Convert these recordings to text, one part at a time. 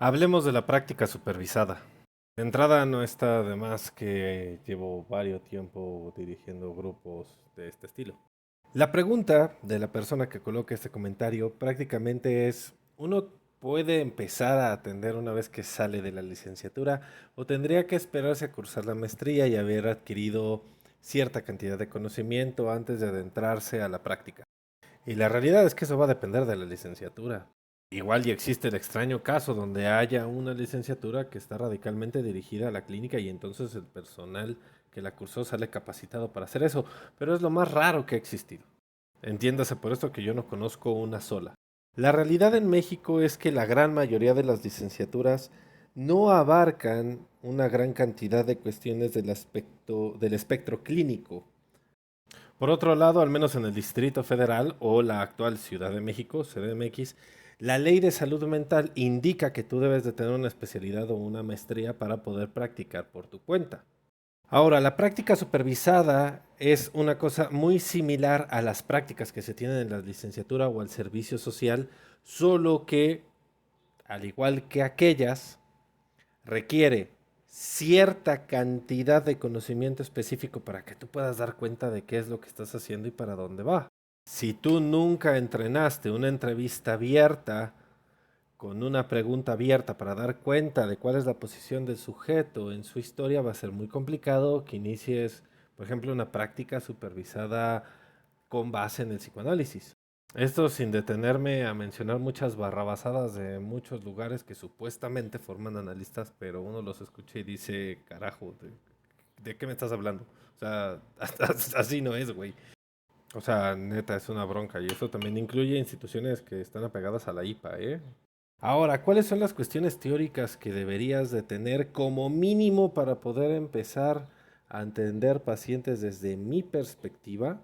Hablemos de la práctica supervisada. De entrada no está de más que llevo varios tiempo dirigiendo grupos de este estilo. La pregunta de la persona que coloca este comentario prácticamente es, ¿uno puede empezar a atender una vez que sale de la licenciatura o tendría que esperarse a cursar la maestría y haber adquirido cierta cantidad de conocimiento antes de adentrarse a la práctica? Y la realidad es que eso va a depender de la licenciatura. Igual y existe el extraño caso donde haya una licenciatura que está radicalmente dirigida a la clínica y entonces el personal que la cursó sale capacitado para hacer eso, pero es lo más raro que ha existido. Entiéndase por esto que yo no conozco una sola. La realidad en México es que la gran mayoría de las licenciaturas no abarcan una gran cantidad de cuestiones del espectro clínico. Por otro lado, al menos en el Distrito Federal o la actual Ciudad de México, CDMX, la ley de salud mental indica que tú debes de tener una especialidad o una maestría para poder practicar por tu cuenta. Ahora, la práctica supervisada es una cosa muy similar a las prácticas que se tienen en la licenciatura o al servicio social, solo que, al igual que aquellas, requiere cierta cantidad de conocimiento específico para que tú puedas dar cuenta de qué es lo que estás haciendo y para dónde va. Si tú nunca entrenaste una entrevista abierta con una pregunta abierta para dar cuenta de cuál es la posición del sujeto en su historia, va a ser muy complicado que inicies, por ejemplo, una práctica supervisada con base en el psicoanálisis. Esto sin detenerme a mencionar muchas barrabasadas de muchos lugares que supuestamente forman analistas, pero uno los escucha y dice, carajo, ¿de qué me estás hablando? O sea, así no es, güey. O sea, neta, es una bronca. Y eso también incluye instituciones que están apegadas a la IPA, ¿eh? Ahora, ¿cuáles son las cuestiones teóricas que deberías de tener como mínimo para poder empezar a entender pacientes desde mi perspectiva?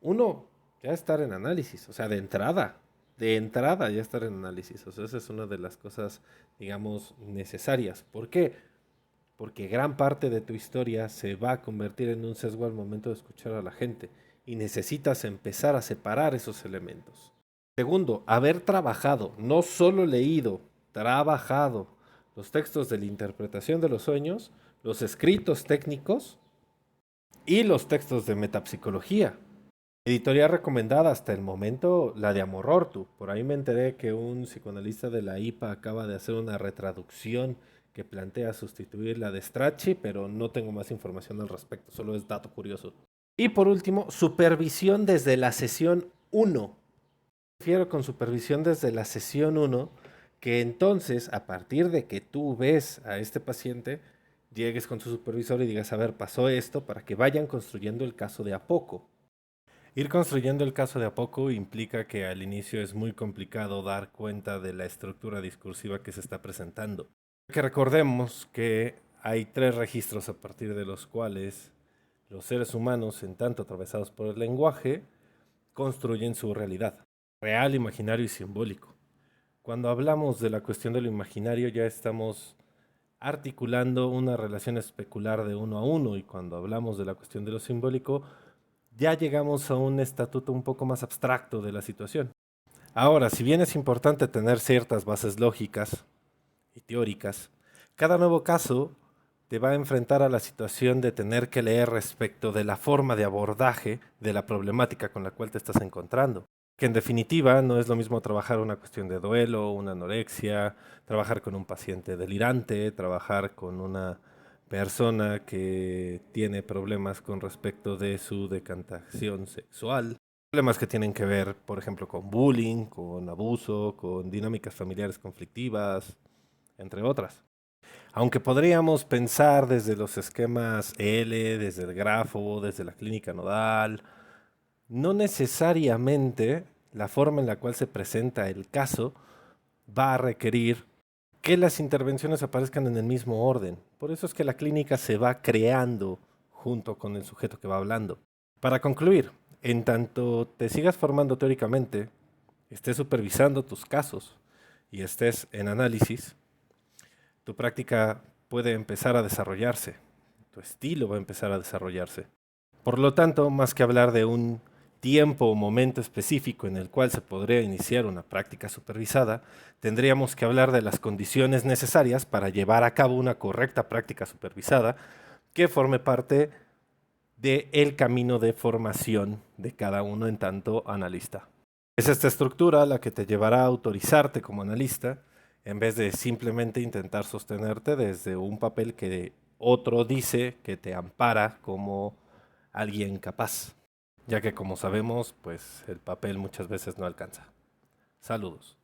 Uno, ya estar en análisis, o sea, de entrada ya estar en análisis. O sea, esa es una de las cosas, digamos, necesarias. ¿Por qué? Porque gran parte de tu historia se va a convertir en un sesgo al momento de escuchar a la gente y necesitas empezar a separar esos elementos. Segundo, haber trabajado, no solo leído, trabajado los textos de la interpretación de los sueños, los escritos técnicos y los textos de metapsicología. Editorial recomendada hasta el momento, la de Amor Ortu. Por ahí me enteré que un psicoanalista de la IPA acaba de hacer una retraducción que plantea sustituir la de Strachey, pero no tengo más información al respecto, solo es dato curioso. Y por último, supervisión desde la sesión uno. Refiero con supervisión desde la sesión uno, que entonces, a partir de que tú ves a este paciente, llegues con tu supervisor y digas, a ver, pasó esto, para que vayan construyendo el caso de a poco. Ir construyendo el caso de a poco implica que al inicio es muy complicado dar cuenta de la estructura discursiva que se está presentando. Que recordemos que hay tres registros a partir de los cuales los seres humanos, en tanto atravesados por el lenguaje, construyen su realidad, real, imaginario y simbólico. Cuando hablamos de la cuestión de lo imaginario ya estamos articulando una relación especular de uno a uno, y cuando hablamos de la cuestión de lo simbólico ya llegamos a un estatuto un poco más abstracto de la situación. Ahora, si bien es importante tener ciertas bases lógicas y teóricas, cada nuevo caso te va a enfrentar a la situación de tener que leer respecto de la forma de abordaje de la problemática con la cual te estás encontrando. Que en definitiva no es lo mismo trabajar una cuestión de duelo, una anorexia, trabajar con un paciente delirante, trabajar con una persona que tiene problemas con respecto de su decantación sexual, problemas que tienen que ver, por ejemplo, con bullying, con abuso, con dinámicas familiares conflictivas, entre otras. Aunque podríamos pensar desde los esquemas L, desde el grafo, desde la clínica nodal, no necesariamente la forma en la cual se presenta el caso va a requerir que las intervenciones aparezcan en el mismo orden. Por eso es que la clínica se va creando junto con el sujeto que va hablando. Para concluir, en tanto te sigas formando teóricamente, estés supervisando tus casos y estés en análisis, tu práctica puede empezar a desarrollarse, tu estilo va a empezar a desarrollarse. Por lo tanto, más que hablar de un tiempo o momento específico en el cual se podría iniciar una práctica supervisada, tendríamos que hablar de las condiciones necesarias para llevar a cabo una correcta práctica supervisada que forme parte del camino de formación de cada uno en tanto analista. Es esta estructura la que te llevará a autorizarte como analista en vez de simplemente intentar sostenerte desde un papel que otro dice que te ampara como alguien capaz, ya que como sabemos, pues el papel muchas veces no alcanza. Saludos.